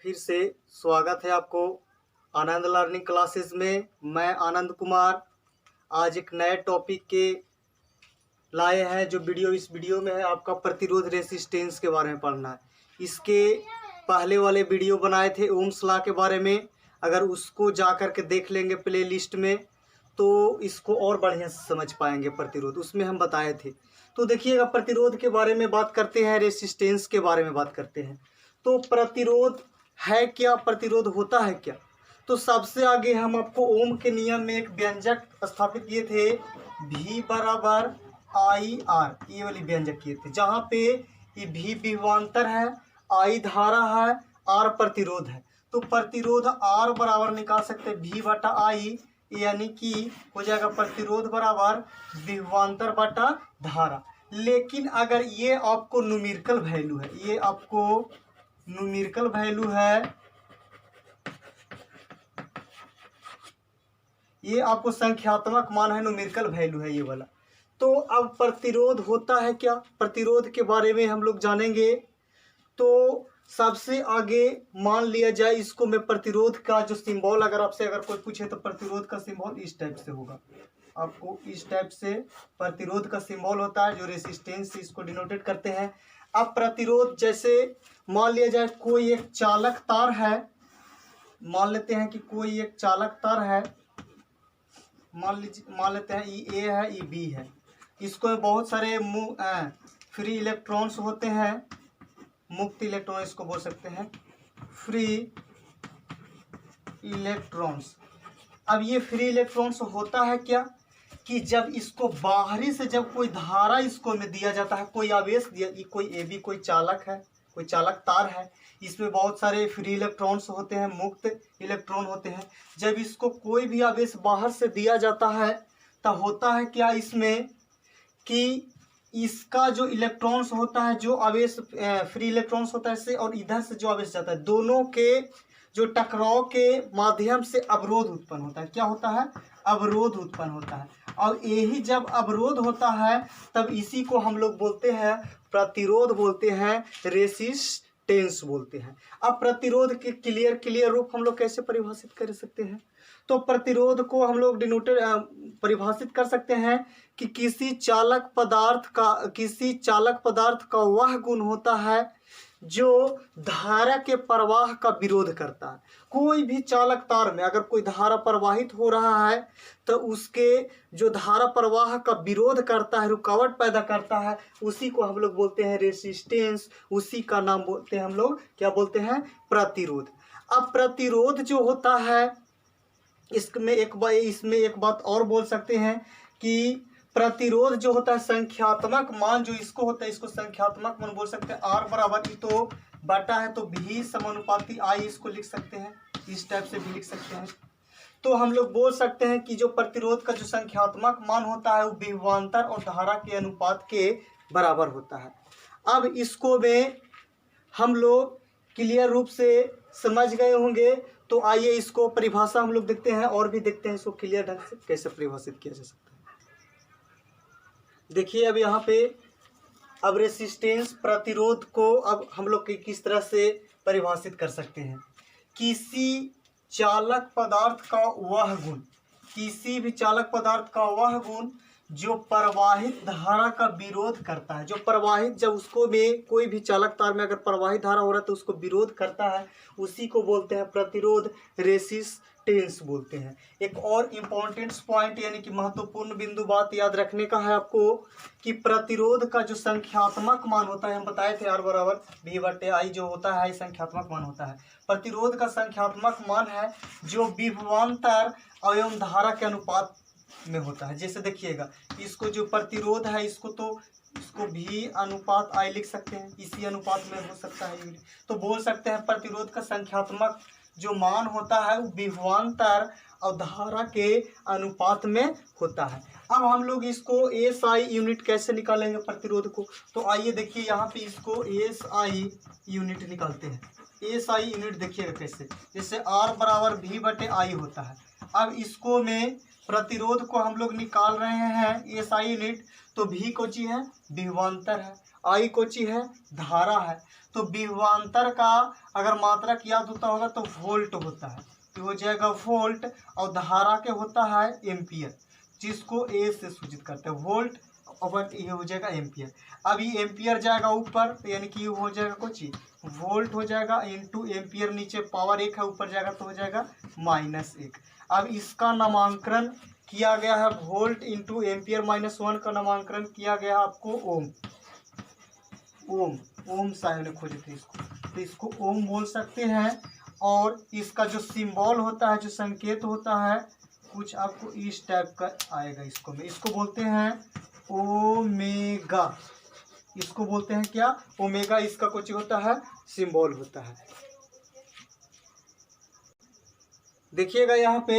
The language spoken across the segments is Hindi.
फिर से स्वागत है आपको आनंद लर्निंग क्लासेस में। मैं आनंद कुमार आज एक नए टॉपिक के लाए हैं। जो वीडियो इस वीडियो में है आपका प्रतिरोध रेसिस्टेंस के बारे में पढ़ना है। इसके पहले वाले वीडियो बनाए थे ओम्स लॉ के बारे में, अगर उसको जा कर के देख लेंगे प्ले लिस्ट में तो इसको और बढ़िया से समझ पाएंगे। प्रतिरोध उसमें हम बताए थे। तो देखिएगा, प्रतिरोध के बारे में बात करते हैं, रेसिस्टेंस के बारे में बात करते हैं। तो प्रतिरोध है क्या, प्रतिरोध होता है क्या? तो सबसे आगे हम आपको ओम के नियम में एक व्यंजक स्थापित किए थे, V बराबर आई आर, ये वाली व्यंजक किए थे, जहाँ पे ये V विभवांतर है, I धारा है, R प्रतिरोध है। तो प्रतिरोध R बराबर निकाल सकते हैं V बटा I, यानी कि हो जाएगा प्रतिरोध बराबर विभवांतर बटा धारा। लेकिन अगर ये आपको न्यूमेरिकल वैल्यू है, ये आपको न्यूमेरिकल वैल्यू है, ये आपको संख्यात्मक मान है, न्यूमेरिकल वैल्यू है ये वाला। तो अब प्रतिरोध होता है क्या, प्रतिरोध के बारे में हम लोग जानेंगे। तो सबसे आगे मान लिया जाए इसको, मैं प्रतिरोध का जो सिंबल अगर आपसे अगर कोई पूछे तो प्रतिरोध का सिंबल इस टाइप से होगा। आपको इस टाइप से प्रतिरोध का सिंबल होता है, जो रेसिस्टेंस से इसको डिनोटेट करते हैं। अब प्रतिरोध जैसे मान लिया जाए कोई एक चालक तार है, मान लेते हैं कि कोई एक चालक तार है, मान लेते हैं ई ए है, ई बी है। इसको बहुत सारे फ्री इलेक्ट्रॉन्स होते हैं, मुक्त इलेक्ट्रॉन इसको बोल सकते हैं, फ्री इलेक्ट्रॉन्स। अब ये फ्री इलेक्ट्रॉन्स होता है क्या कि जब इसको बाहरी से जब कोई धारा इसको में दिया जाता है, कोई आवेश दिया, कोई ए बी कोई चालक है, कोई चालक तार है, इसमें बहुत सारे फ्री इलेक्ट्रॉन्स होते हैं, मुक्त इलेक्ट्रॉन होते हैं। जब इसको कोई भी आवेश बाहर से दिया जाता है तब होता है क्या इसमें कि इसका जो इलेक्ट्रॉन्स होता है, जो आवेश फ्री इलेक्ट्रॉन्स होता है इससे, और इधर से जो आवेश जाता है, दोनों के जो टकराव के माध्यम से अवरोध उत्पन्न होता है। क्या होता है? अवरोध उत्पन्न होता है। और यही जब अवरोध होता है तब इसी को हम लोग बोलते हैं प्रतिरोध, बोलते हैं रेसिस्टेंस बोलते हैं। अब प्रतिरोध के क्लियर रूप हम लोग कैसे परिभाषित कर सकते हैं? तो प्रतिरोध को हम लोग डिनोटेड परिभाषित कर सकते हैं कि किसी चालक पदार्थ का वह गुण होता है जो धारा के प्रवाह का विरोध करता है। कोई भी चालक तार में अगर कोई धारा प्रवाहित हो रहा है तो उसके जो धारा प्रवाह का विरोध करता है, रुकावट पैदा करता है, उसी को हम लोग बोलते हैं रेसिस्टेंस। उसी का नाम बोलते हैं हम लोग, क्या बोलते हैं? प्रतिरोध। अब प्रतिरोध जो होता है इसमें एक बात और बोल सकते हैं कि प्रतिरोध जो होता है संख्यात्मक मान जो इसको होता है, इसको संख्यात्मक मान बोल सकते हैं। R बराबर, तो बटा है तो V समानुपाती I, इसको लिख सकते हैं, इस टाइप से भी लिख सकते हैं। तो हम लोग बोल सकते हैं कि जो प्रतिरोध का जो संख्यात्मक मान होता है वो विभवांतर और धारा के अनुपात के बराबर होता है। अब इसको में हम लोग क्लियर रूप से समझ गए होंगे। तो आइए इसको परिभाषा हम लोग देखते हैं और भी देखते हैं इसको क्लियर ढंग से कैसे परिभाषित किया जा सकता है। देखिए अब यहाँ पे अब रेसिस्टेंस, प्रतिरोध को अब हम लोग किस तरह से परिभाषित कर सकते हैं। किसी चालक पदार्थ का वह गुण, किसी भी चालक पदार्थ का वह गुण जो प्रवाहित धारा का विरोध करता है, जो प्रवाहित, जब उसको में कोई भी चालक तार में अगर प्रवाहित धारा हो रहा है तो उसको विरोध करता है, उसी को बोलते हैं प्रतिरोध, रेसिस्टेंस बोलते हैं। एक और इम्पोर्टेंट पॉइंट यानी कि महत्वपूर्ण बिंदु बात याद रखने का है आपको कि प्रतिरोध का जो संख्यात्मक मान होता है, हम बताए थे R बराबर V बटे I जो होता है संख्यात्मक मान होता है। प्रतिरोध का संख्यात्मक मान है जो विभवांतर एवं धारा के अनुपात में होता है। जैसे देखिएगा, इसको जो प्रतिरोध है इसको V अनुपात I लिख सकते हैं, इसी अनुपात में हो सकता है। तो बोल सकते हैं प्रतिरोध का संख्यात्मक जो मान होता है वो विभवांतर और धारा के अनुपात में होता है। अब हम लोग इसको SI यूनिट कैसे निकालेंगे प्रतिरोध को? तो आइए देखिए, यहाँ पे इसको SI यूनिट निकालते हैं। SI यूनिट देखिएगा कैसे, जैसे R बराबर V बटे I होता है। अब इसको में प्रतिरोध को हम लोग निकाल रहे हैं SI यूनिट। तो V को ची है विभवांतर है, I को ची है धारा है। तो विभवांतर का अगर मात्रक याद होता होगा तो वोल्ट होता है, तो हो जाएगा वोल्ट, और धारा के होता है एम्पियर, जिसको A से सूचित करते हैं वोल्ट, और ये हो जाएगा एम्पियर। अब ये एम्पियर जाएगा ऊपर, तो यानी कि ये हो जाएगा कुछ वोल्ट हो जाएगा इंटू एम्पियर, नीचे पावर 1 है, ऊपर जाएगा तो हो जाएगा -1। अब इसका नामांकन किया गया है वोल्ट इंटू एम्पियर -1 का नामांकन किया गया है आपको ओम। ओम साहब ने खोजे थे इसको, तो इसको ओम बोल सकते हैं। और इसका जो सिंबल होता है, जो संकेत होता है, कुछ आपको इस टाइप का आएगा। इसको बोलते हैं ओमेगा। इसको बोलते हैं क्या? ओमेगा। इसका कुछ होता है सिंबल होता है। देखिएगा यहाँ पे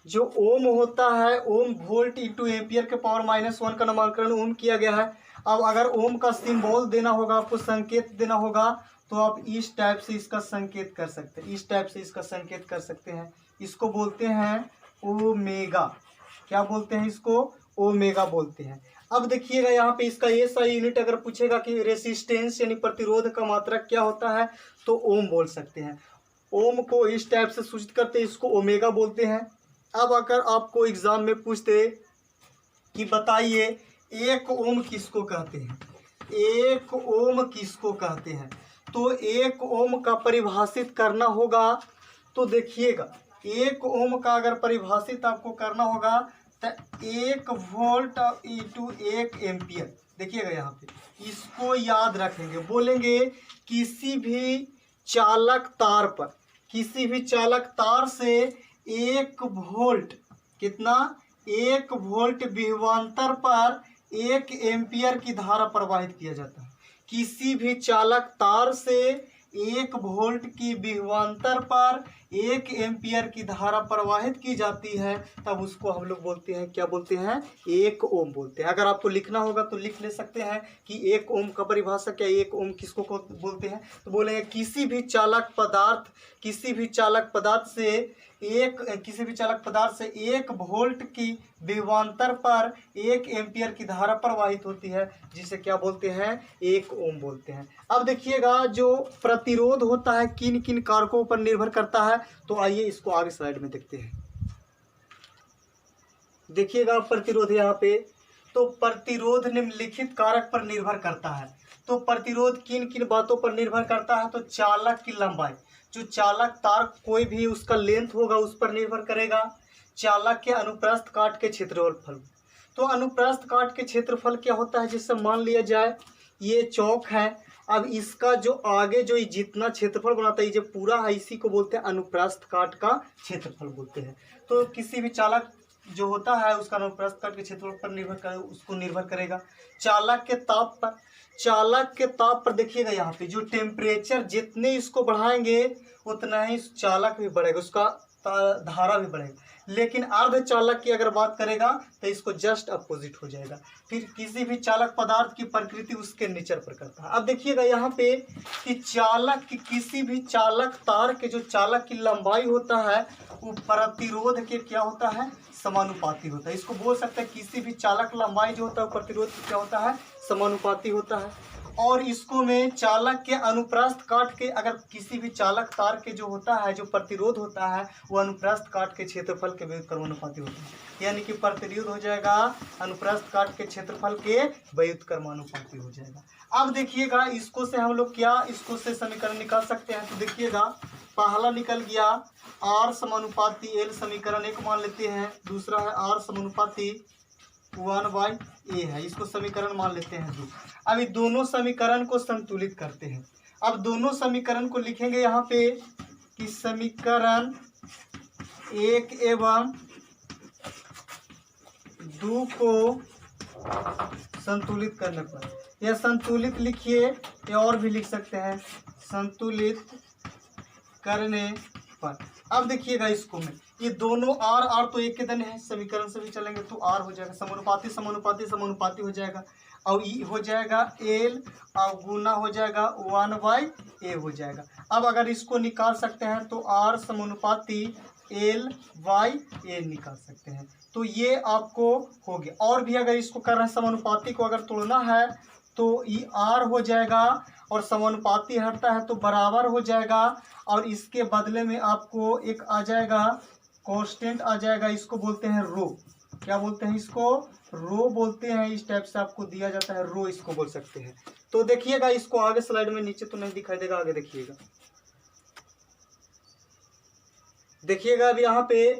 जो ओम होता है, ओम वोल्ट इंटू एम्पियर के पावर -1 का नामकरण ओम किया गया है। अब अगर ओम का सिंबल देना होगा, आपको संकेत देना होगा, तो आप इस टाइप से इसका संकेत कर सकते हैं, इस टाइप से इसका संकेत कर सकते हैं। इसको बोलते हैं ओमेगा। क्या बोलते हैं इसको? ओमेगा बोलते हैं। अब देखिएगा यहाँ पे इसका SI यूनिट अगर पूछेगा कि रेसिस्टेंस यानी प्रतिरोध का मात्रक क्या होता है, तो ओम बोल सकते हैं। ओम को इस टाइप से सूचित करते हैं, इसको ओमेगा बोलते हैं। अब अगर आपको एग्जाम में पूछते कि बताइए 1 ओम किसको कहते हैं, 1 ओम किसको कहते हैं, तो 1 ओम का परिभाषित करना होगा। तो देखिएगा 1 ओम का अगर परिभाषित आपको करना होगा तो 1 वोल्ट इंटू 1 एम्पियर। देखिएगा यहाँ पे इसको याद रखेंगे, बोलेंगे किसी भी चालक तार पर, किसी भी चालक तार से 1 वोल्ट, कितना? 1 वोल्ट विभवांतर पर 1 एम्पियर की धारा प्रवाहित किया जाता है। किसी भी चालक तार से 1 वोल्ट की विभवांतर पर 1 एम्पियर की धारा प्रवाहित की जाती है, तब उसको हम लोग बोलते हैं, क्या बोलते हैं? 1 ओम बोलते हैं। अगर आपको लिखना होगा तो लिख ले सकते हैं कि 1 ओम का परिभाषा क्या, 1 ओम किसको बोलते हैं, तो बोलेंगे किसी भी चालक पदार्थ से 1 वोल्ट की विभवांतर पर 1 एम्पियर की धारा प्रवाहित होती है, जिसे क्या बोलते हैं? 1 ओम बोलते हैं। अब देखिएगा जो प्रतिरोध होता है किन किन कारकों पर निर्भर करता है, तो आइए इसको आगे स्लाइड में देखते हैं। देखिएगा प्रतिरोध यहाँ पे, तो प्रतिरोध निम्नलिखित कारक पर निर्भर करता है। तो प्रतिरोध किन किन बातों पर निर्भर करता है, तो चालक की लंबाई, जो चालक तार कोई भी उसका लेंथ होगा उस पर निर्भर करेगा। चालक के अनुप्रस्थ काट के क्षेत्रफल, तो अनुप्रस्थ काट के क्षेत्रफल क्या होता है, जिससे मान लिया जाए ये चौक है, अब इसका जो आगे जो जितना क्षेत्रफल बनाता है, ये जो पूरा है, इसी को बोलते हैं अनुप्रस्थ काट का क्षेत्रफल बोलते हैं। तो किसी भी चालक जो होता है उसका अनुप्रस्थ काट के क्षेत्रफल पर निर्भर करेगा। चालक के ताप पर देखिएगा यहाँ पे जो टेम्परेचर जितने इसको बढ़ाएंगे उतना ही चालक भी बढ़ेगा, उसका धारा भी बढ़ेगा। लेकिन अर्धचालक की अगर बात करेगा तो इसको जस्ट अपोजिट हो जाएगा। फिर किसी भी चालक पदार्थ की प्रकृति उसके नेचर पर करता है। अब देखिएगा यहाँ पे कि किसी भी चालक तार के जो चालक की लंबाई होता है वो प्रतिरोध के क्या होता है? समानुपाती होता है। इसको बोल सकते हैं किसी भी चालक लंबाई जो होता है प्रतिरोध की क्या होता है? समानुपाती होता है। और इसको में चालक के अनुप्रस्थ काट के, अगर किसी भी चालक तार के जो होता है जो प्रतिरोध होता है वो अनुप्रस्थ काट के क्षेत्रफल के व्युत्क्रमानुपाती होता है, यानी कि प्रतिरोध हो जाएगा अनुप्रस्थ काट के क्षेत्रफल के व्युत्क्रमानुपाती हो जाएगा। अब देखिएगा इसको से हम लोग इसको से समीकरण निकाल सकते हैं। तो देखिएगा पहला निकल गया R समानुपाती L, समीकरण 1 मान लेते हैं। दूसरा है R समानुपाती 1/A है, इसको समीकरण मान लेते हैं 2। अब ये दोनों समीकरण को संतुलित करते हैं। अब दोनों समीकरण को लिखेंगे यहाँ पे कि समीकरण 1 एवं 2 को संतुलित करने पर, या संतुलित लिखिए या और भी लिख सकते हैं, संतुलित करने पर। अब देखिएगा इसको में ये दोनों R तो एक के धन है, समीकरण से भी चलेंगे तो R हो जाएगा, समानुपाती हो जाएगा, और E हो जाएगा L, और गुना हो जाएगा 1/A हो जाएगा। अब अगर इसको निकाल सकते हैं तो R समानुपाती एल वाई ए निकाल सकते हैं। तो ये आपको हो गया। और भी अगर इसको कर रहे हैं समानुपाती को अगर तोड़ना है तो ई आर हो जाएगा और समानुपाती हटता है तो बराबर हो जाएगा, और इसके बदले में आपको एक आ जाएगा कांस्टेंट आ जाएगा, इसको बोलते हैं रो। क्या बोलते हैं इसको? रो बोलते हैं। इस टाइप से आपको दिया जाता है, रो इसको बोल सकते हैं। तो देखिएगा इसको आगे स्लाइड में, नीचे तो नहीं दिखाई देगा, आगे देखिएगा। देखिएगा अब यहाँ पे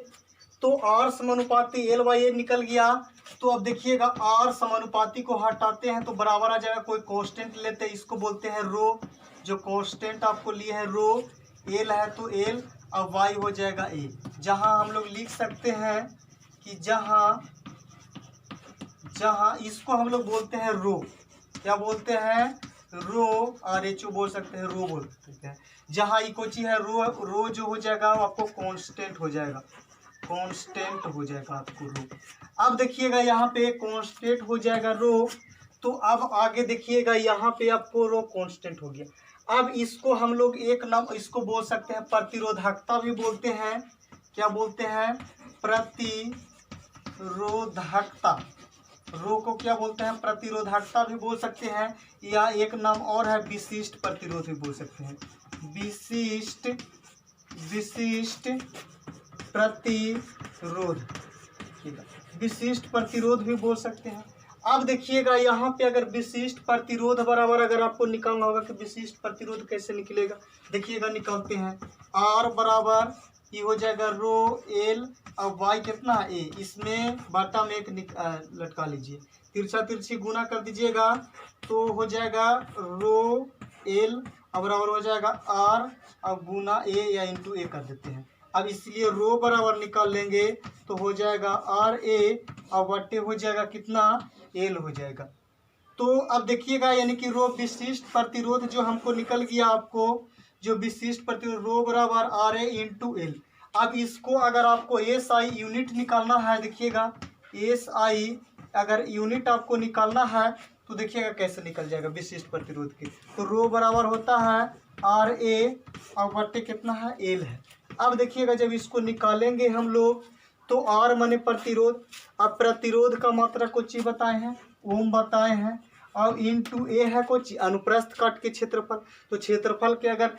तो आर समानुपाती एल वाई ए निकल गया। तो अब देखिएगा आर समानुपाती को हटाते हैं तो बराबर आ जाएगा, कोई कांस्टेंट लेते हैं, इसको बोलते हैं रो। जो कांस्टेंट आपको लिए है रो, एल है तो एल, अब वाई हो जाएगा ए। जहाँ हम लोग लिख सकते हैं कि जहाँ इसको हम लोग बोलते हैं रो। क्या बोलते हैं? रो। आर एच ओ बोल सकते हैं, रो बोल सकते हैं। जहाँ इकोची है रो, रो जो हो जाएगा वो आपको कांस्टेंट हो जाएगा, कांस्टेंट हो जाएगा आपको रो। अब देखिएगा यहाँ पे कांस्टेंट हो जाएगा रो। तो अब आगे देखिएगा यहाँ पे आपको रो कांस्टेंट हो गया। अब इसको हम लोग एक नाम इसको बोल सकते हैं प्रतिरोधकता भी बोलते हैं। क्या बोलते हैं? प्रतिरोधकता। रो को क्या बोलते हैं? प्रतिरोधकता भी बोल सकते हैं, या एक नाम और है विशिष्ट प्रतिरोध भी बोल सकते हैं। विशिष्ट प्रतिरोध, विशिष्ट प्रतिरोध भी बोल सकते हैं। अब देखिएगा यहाँ पे अगर विशिष्ट प्रतिरोध बराबर अगर आपको निकालना होगा कि विशिष्ट प्रतिरोध कैसे निकलेगा, देखिएगा निकालते हैं। आर बराबर ये हो जाएगा रो एल, अब वाई कितना है ए, इसमें बाटा में एक लटका लीजिए, तिरछा तिरछी गुना कर दीजिएगा तो हो जाएगा रो एल, अब बराबर हो जाएगा आर, अब गुना ए या इंटू ए कर देते हैं। अब इसलिए रो बराबर निकाल लेंगे तो हो जाएगा आर ए, अब बटे हो जाएगा कितना? एल हो जाएगा। तो अब देखिएगा यानी कि रो विशिष्ट प्रतिरोध जो हमको निकल गया, आपको जो विशिष्ट प्रतिरोध रो बराबर आर ए इंटू एल। अब इसको अगर आपको एस आई यूनिट निकालना है, देखिएगा एस आई अगर यूनिट आपको निकालना है तो देखिएगा कैसे निकल जाएगा विशिष्ट प्रतिरोध के। तो रो बराबर होता है आर ए और बट्टे कितना है? एल है। अब देखिएगा जब इसको निकालेंगे हम लोग तो आर माने प्रतिरोध, अब प्रतिरोध का मात्रा कुछ चीज बताए हैं, ओम बताए हैं, और इंटू ए है कुछ अनुप्रस्थ काट के क्षेत्रफल। तो क्षेत्रफल के अगर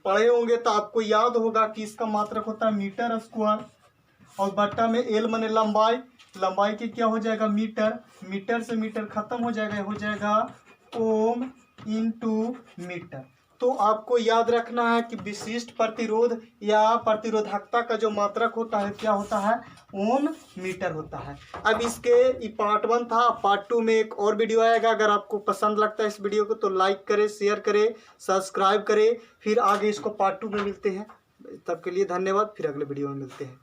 पढ़े होंगे तो आपको याद होगा कि इसका मात्रक होता है मीटर स्क्वायर, और बट्टा में एल माने लंबाई, लंबाई के क्या हो जाएगा? मीटर, मीटर से मीटर खत्म हो जाएगा, हो जाएगा ओम इंटू मीटर। तो आपको याद रखना है कि विशिष्ट प्रतिरोध या प्रतिरोधकता का जो मात्रक होता है क्या होता है? ओम मीटर होता है। अब इसके पार्ट 1 था, पार्ट 2 में एक और वीडियो आएगा। अगर आपको पसंद लगता है इस वीडियो को तो लाइक करें, शेयर करें, सब्सक्राइब करें। फिर आगे इसको पार्ट 2 में मिलते हैं। तब के लिए धन्यवाद, फिर अगले वीडियो में मिलते हैं।